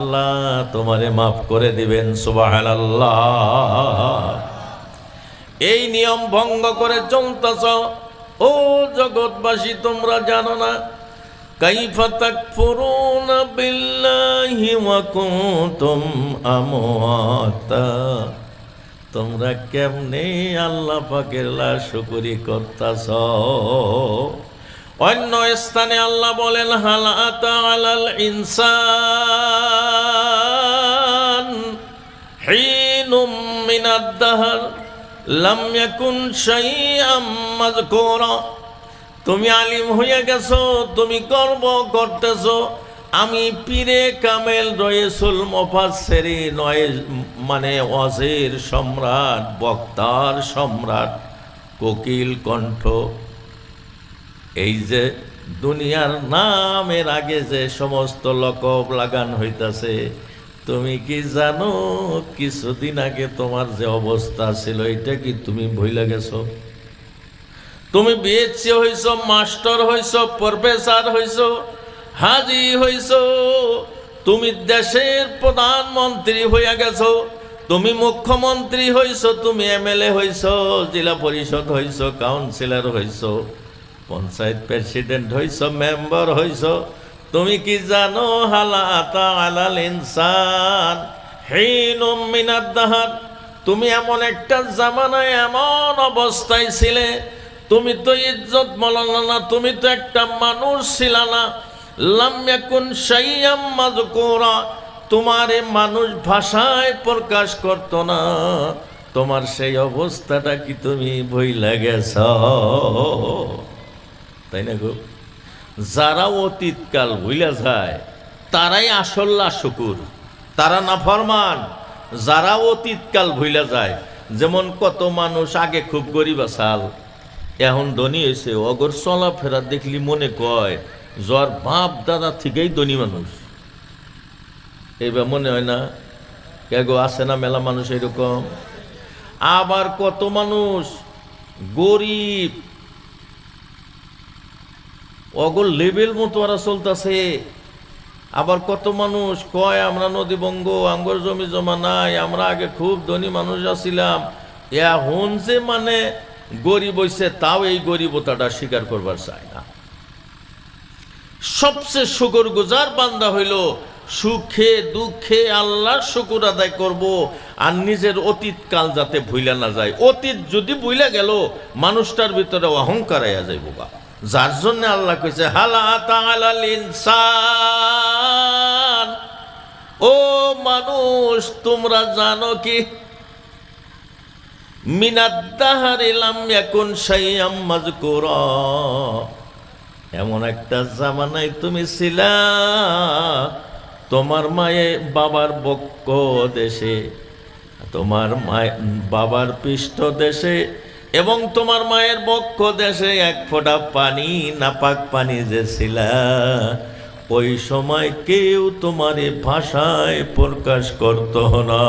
আল্লাহ তোমারে মাফ করে দিবেন। সুবহানাল্লাহ। এই নিয়ম ভঙ্গ করে চলতেছ ও জগৎবাসী, তোমরা জানো না কাইফা তাকফুরুনা বিল্লাহি ওয়া কুনতুম আমওয়াতা, তোমরা কেমনে আল্লাহ পাকের নাশকরি করতেছ। অন্য স্থানে আল্লাহ বলেন হাল আতা আলাল ইনসান হিনুম মিনাদ দাহর লাম ইয়াকুন শাইআম মাযকুরা। তুমি আলিম হয়ে গেছো, তুমি গর্ব করতেছো আমি পীরে কামেল রয়েসুল মুফাসসিরি নয়, মানে ওয়াজের সম্রাট, বক্তার সম্রাট, কোকিল কণ্ঠ। এই যে দুনিয়ার নামের আগে যে সমস্ত লকব লাগান হইতাছে, তুমি কি জানো কিছুদিন আগে তোমার যে অবস্থা ছিল এটা কি তুমি ভুলে গেছো? তুমি বিএসসি হইছ, মাস্টার হইছ, প্রফেসর হইছ, হাজি হইছ, তুমি দেশের প্রধানমন্ত্রী হইয়া গেছো, তুমি মুখ্যমন্ত্রী হইছ, তুমি এমএলএ হইছ, জেলা পরিষদ হইছ, কাউন্সিলর হইছ, পঞ্চায়েত প্রেসিডেন্ট হইছ, মেম্বার হইছ। তুমি কি জানো হালা আতা আলাল ইনসান হিনুম মিনাদ দাহর, তুমি এমন একটা জামানায় এমন অবস্থায় ছিলে, তুমি তো ইজ্জত মলানা না, তুমি তো একটা মানুষ ছিল না। লাম ইয়াকুন শাইআম মাযকুরা, তোমারে মানুষ ভাষায় প্রকাশ করত না। তোমার সেই অবস্থাটা কি তুমি ভুইলা গেছ? তাই না গো? যারা অতীতকাল ভুলে যায় তারাই আসল নাশুকুর, তারা নাফরমান। যারা অতীতকাল ভুলে যায়, যেমন কত মানুষ আগে খুব গরিব আসাল, এখন ধনী হয়েছে, অগর চলাফেরা দেখলি মনে কয় জ্বর বাপ দাদা থেকেই ধনী মানুষ। এইবার মনে হয় না? কেগো আছে না মেলা মানুষ এরকম। আবার কত মানুষ গরিব, অগর লেভেল মতো ওরা চলতেছে। আবার কত মানুষ কয় আমরা নদী বঙ্গ, আঙ্গর জমি জমা নাই, আমরা আগে খুব ধনী মানুষ আছিলাম। এখন যে মানে গরিব হইছে, তাও এই গরিবতাটা স্বীকার করবার চায় না। সবচেয়ে শুকর গুজার বান্দা হইল সুখে দুঃখে আল্লাহর শুকর আদায় করব, আর নিজের অতীত কাল যাতে ভুইলা না যায়। অতীত যদি ভুইলা গেল মানুষটার ভিতরে অহংকার আইয়া যাইব। যার জন্য আল্লাহ কইছে হালা আতা আলাল ইনসান, ও মানুষ তোমরা জানো কি মিনাদ দাহরি লাম ইয়াকুন শাইআম মাযকুরা, এমন একটা জামানায় তুমি ছিলা তোমার মায়ে বাবার বক্ষ দেশে, তোমার বাবার পৃষ্ঠ দেশে এবং তোমার মায়ের বক্ষ দেশে এক ফোঁটা পানি, নাপাক পানি যে ছিলা, ওই সময় কেউ তোমারে ভাষায় প্রকাশ করত না।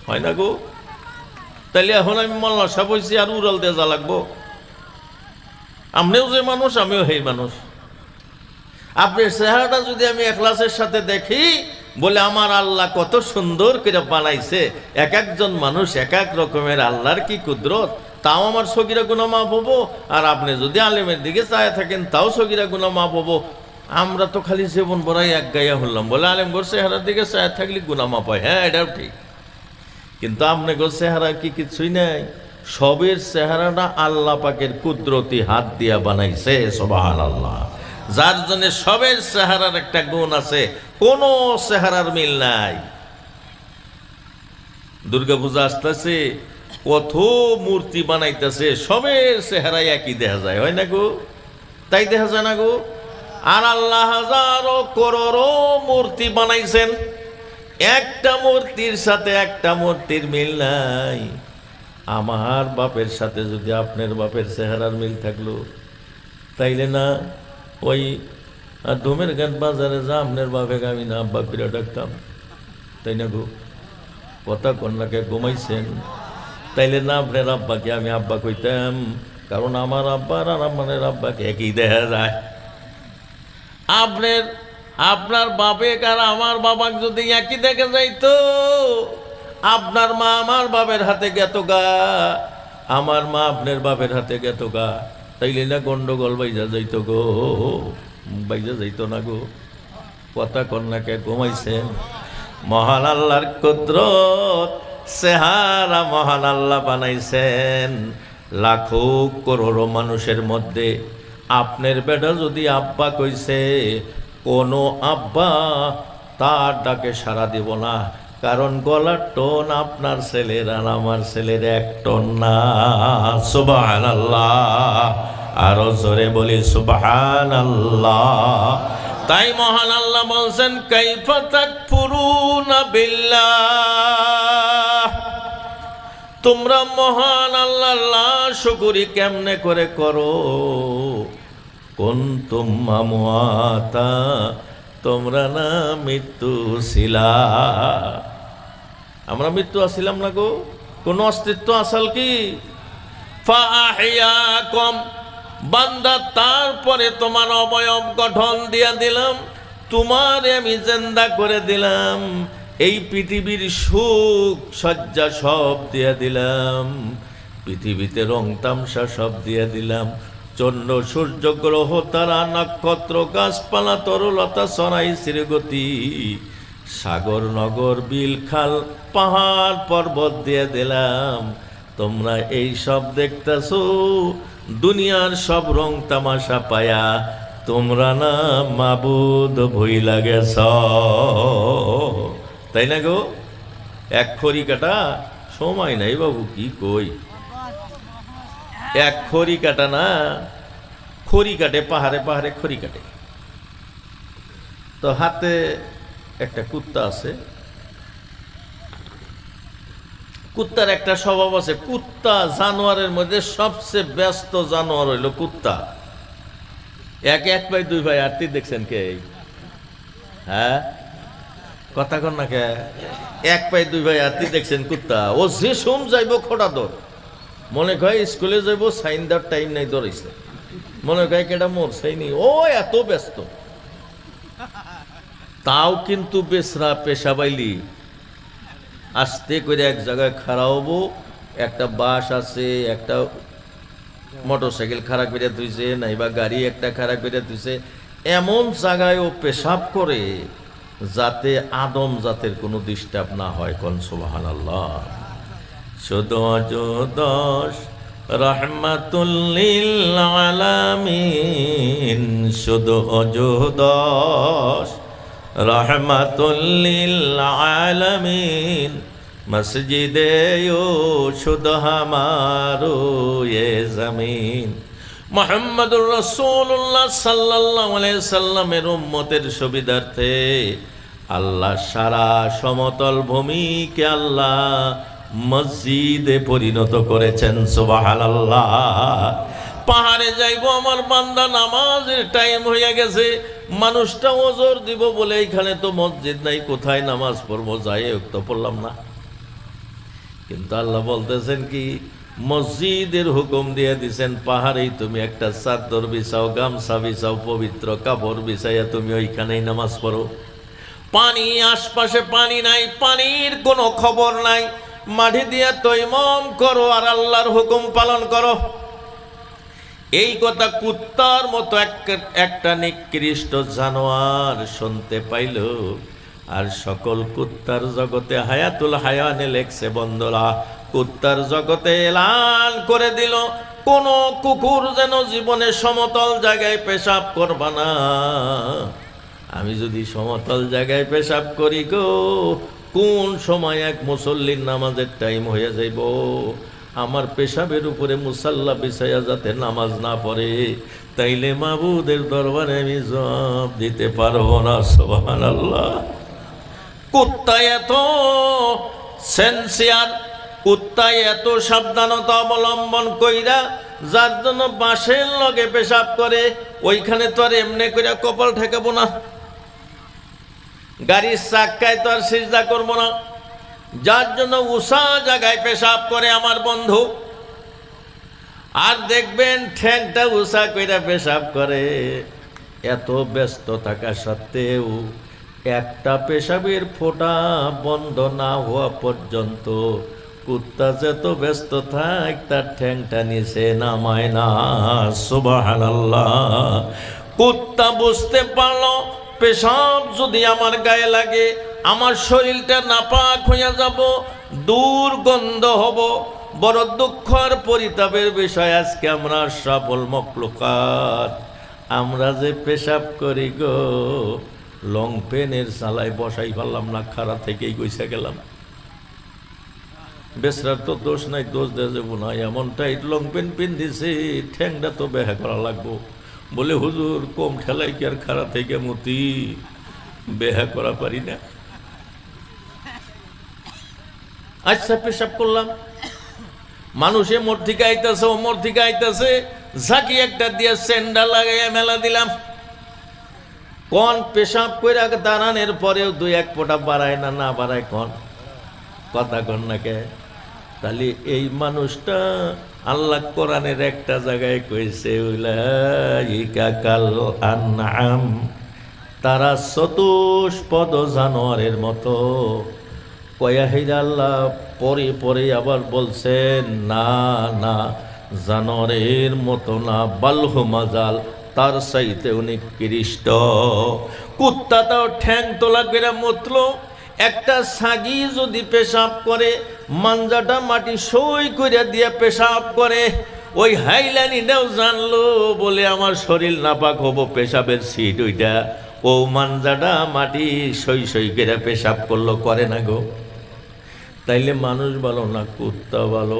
হয় না গো? তাইলে এখন আমি মোল্লা সাহেব হইছি আর উড়াল দিয়ে যা লাগবো? আপনিও যে মানুষ, আমিও সেই মানুষ। আপনার চেহারাটা যদি আমি এখলাসের সাথে দেখি, বলে আমার আল্লাহ কত সুন্দর করে বানাইছে, এক একজন মানুষ এক এক রকমের, আল্লাহর কি কুদরত, তাও আমার সগীরা গুনাহ মাফ হবো। আর আপনি যদি আলেমের দিকে চায় থাকেন, তাও সগীরা গুনাহ মাফ হবো। আমরা তো খালি জীবন বড়াই এক গাইয়া হলাম, বলে আলেম গোর চেহারার দিকে চায় থাকলে গুনাহ মাফ হয়। হ্যাঁ, এটাও ঠিক, কিন্তু আপনি গোর চেহারা কি কিছুই নাই? সবের চেহারাটা আল্লাহ পাকের কুদরতি হাত দিয়া বানাইছে। সুবহানাল্লাহ। যার জন্য সবের চেহারার একটা গুণ আছে, কোন চেহারার মিল নাই। দুর্গা পূজা আসতেছে, কত মূর্তি বানাইতেছে, সবের চেহারায় একই দেখা যায়। হয় না গো? তাই দেখা যায় না গো? আর আল্লাহ হাজারো করোড়ো মূর্তি বানাইছেন, একটা মূর্তির সাথে একটা মূর্তির মিল নাই। আমার বাপের সাথে যদি আপনার বাপের চেহারার মিল থাকলো, তাইলে না ওই ধুমের ঘাট বাজারে যা আপনার বাপে আমি না আব্বা ফিরে ডাকতাম। তাই না গো? কথা কন্যাকে ঘুমাইছেন, তাইলে না আপনার আব্বাকে আমি আব্বা কইতাম, কারণ আমার আব্বা আর আমার আব্বাকে একই দেখা যায়। আপনার আপনার বাপেক আর আমার বাবাক যদি একই দেখে যাইতো, আপনার মা আমার বাপের হাতে গেত গা, আমার মা আপনার বাপের হাতে গেত গা, তাইলে না গন্ডগোল বাইজা যাইতো গো, বাইজা যাইতো না গো। কথা কন্যাকে ঘুমাইছেন। মহান আল্লাহর কুদরত, চেহারা মহান আল্লাহ বানাইছেন। লাখো করোড়ো মানুষের মধ্যে আপনার বেটা যদি আব্বা কইছে, কোনো আব্বা তার ডাকে সাড়া দিব না, কারণ গলার টোন আপনার ছেলের আর আমার ছেলের এক টোন না। সুবহানাল্লাহ, আরো জোরে বলি সুবহানাল্লাহ। তাই মহান আল্লাহ বলছেন, কাইফা তাকফুরুনা বিল্লাহ, তোমরা মহান আল্লাহর নাশকরি কেমনে করে করো। কুনতুম আমওয়াতা, তোমরা না মৃত্যু ছিলা। আমরা মৃত্যু আসিলাম না গো, কোন অস্তিত্ব আসাল কি? ফাআহিয়াকুম, বান্দা তারপরে তোমার অবয়ব গঠন দিয়া দিলাম, তোমারে আমি জিন্দা করে দিলাম, এই পৃথিবীর সুখ সজ্জা সব দিয়া দিলাম, পৃথিবীতে রং তামসা সব দিয়া দিলাম, চন্দ্র সূর্য গ্রহ তারা নক্ষত্র গাছপালা তরুলতা সরাই চিরগতি, সাগর নগর বিল খাল পাহাড় পর্বত দিয়ে দিলাম। তোমরা এই সব দেখতেছো, দুনিয়ার সব রং তামাশা পায়া তোমরা না মাবুদ ভুইলা গেছ, তাই না গো? এক খড়ি কাটা সময় নাই বাবু, কি কই, এক খড়ি কাটা না, খড়ি কাটে পাহাড়ে পাহাড়ে খড়ি কাটে। তো হাতে একটা কুত্তা আছে, কুত্তার একটা স্বভাব আছে, কুত্তা জানোয়ারের মধ্যে সবচেয়ে ব্যস্ত জানোয়ার হইল কুত্তা। এক ভাই দুই ভাই আরতি দেখছেন কে? হ্যাঁ, কথা কন না কে? এক পাই দুই ভাই আরতি দেখছেন কুত্তা? ও যে সোম যাইব খোটা দর, মনে কয় স্কুলে যাইব, সাইন দেওয়ার টাইম নাই, দৌড়াইছে, মনে কয় কেটা মোর সাইনি, ও এত ব্যস্ত। তাও কিন্তু বেসরা পেশাবাইলি আস্তে করে এক জায়গায় খাড়া হবো, একটা বাস আছে, একটা মোটরসাইকেল খাড়া করে তুইছে, নাইবা গাড়ি একটা খাড়া করে তুইছে, এমন জায়গায় ও পেশাব করে যাতে আদম জাতের কোনো ডিস্টার্ব না হয়। কোন সুবহানাল্লাহ। শুধু অযোদশ রহমাতুল লিল আলামিন, শুধু অযোদশ রহমাতুল লিল আলামিন, মসজিদে ও শুধু হামারো এ জমিন। মুহাম্মদুর রাসূলুল্লাহ সাল্লাল্লাহু আলাইহি সাল্লামের উম্মতের সুবিধার্থে আল্লাহ সারা সমতল ভূমিকে আল্লাহ মসজিদে পরিণত করেছেন। সুবহানাল্লাহ। পাহাড়ে যাইব আমার বান্দা, নামাজের টাইম হয়ে গেছে, মানুষটা ওজর দিব বলে এখানে তো মসজিদ নাই, কোথায় নামাজ পড়বো, যাই তো পড়লাম না। কিন্তু আল্লাহ বলতেছেন কি, মসজিদের হুকুম দিয়ে দিছেন, পাহাড়েই তুমি একটা চাদর বিছাও, গামছা বিছাও, পবিত্র কাপড় বিছাইয়া তুমি ওইখানেই নামাজ পড়ো। পানি, আশপাশে পানি নাই, পানির কোনো খবর নাই, মাটি দিয়া তৈমম করো আর আল্লাহর হুকুম পালন করো। এই কথা কুত্তার মতো একটা নিকৃষ্ট জানোয়ার শুনতে পাইল। আর সকল কুত্তার জগতে হায়াতুল হায়ানে লেখছে বন্ধুরা, কুত্তার জগতে এলান করে দিল, কোন কুকুর যেন জীবনে সমতল জায়গায় পেশাব করবা না। আমি যদি সমতল জায়গায় পেশাব করি গো, কোন সময় এক মুসল্লির নামাজের টাইম হয়ে যাইব, আমার পেশাবের উপরে মুসাল্লা বিছাইয়া যাতে নামাজ না পড়ে, তাইলে মাবুদের দরবারে আমি জবাব দিতে পারবো না। সুবহানাল্লাহ। কুত্তা এত সেন্সিয়ার, কুত্তা এত সাবধানতা অবলম্বন কইরা, যার জন্য বাঁশের লগে পেশাব করে, ওইখানে তো আর এমনি করে কপাল ঠেকাবো না, গাড়ির চাক্কায় তো আর সিজদা করবো না, যার জন্য উষা জায়গায় পেশাব করে আমার বন্ধু। আর দেখবেন ঠ্যাংটা উষা কইরা পেশাব করে, এত ব্যস্ত থাকা সত্ত্বেও একটা পেশাবের ফোঁটা বন্ধ না হওয়া পর্যন্ত কুত্তা যত ব্যস্ত থাক তার ঠ্যাংটা নিচে নামায় না। সুবহানাল্লাহ। কুত্তা বুঝতে পারলো পেশাব যদি আমার গায়ে লাগে আমার শরীরটা নাপাক হইয়া যাব, দুর্গন্ধ হব। বড় দুঃখ আর পরিতাপের বিষয়, আজকে আমরা সফল মখলুকাত আমরা যে পেশাব করি গো, লং পেনের চালায় বসাই পারলাম না, খাড়া থেকেই গইসা গেলাম। বেসরার তো দোষ নাই, দোষ দেওয়া যাবো না। এমন টাইট লং পেন পিন্ধিছে, ঠ্যাংটা তো বেহা করা লাগবো। বলে হুজুর কম ঠেলাই কি আর খাড়া থেকে মতি বেহা করা পারি না। আচ্ছা পেশাব করলাম, মানুষে মোর থেকে আইতাছে, ও মোর থেকে আইতাছে, ঝাঁকি একটা দিয়ে সেন্ডা লাগাইয়া মেলা দিলাম। কোন পেশাব করে দাঁড়ানোর পরেও দুই এক ফোঁটা বাড়ায় না, না বাড়ায় কোন কথা কন না কে? তাহলে এই মানুষটা আল্লাহ কোরআনের একটা জায়গায় কইছে উলাইকা কাল আনআম, তারা চতুষ্পদ জানোয়ারের মতো। কয়া হেরা আল্লাহ পরে পরে আবার বলছেন না না, জানোয়ারের মতো না, বালহু মাজাল, তার চাইতে নিকৃষ্ট। কুত্তাটাও ঠ্যাং তোলা করে মুতলো। একটা ছাগি যদি পেশাব করে মাঞ্জাটা মাটি সই করে দিয়ে পেশাব করে, ওই হাইলানিটাও জানলো বলে আমার শরীর নাপাক হবো, পেশাবের সিট ওইটা, ও মাঞ্জাটা মাটি সই সই করে পেশাব করলো, করে না গো। তাইলে মানুষ ভালো না কুত্তা ভালো?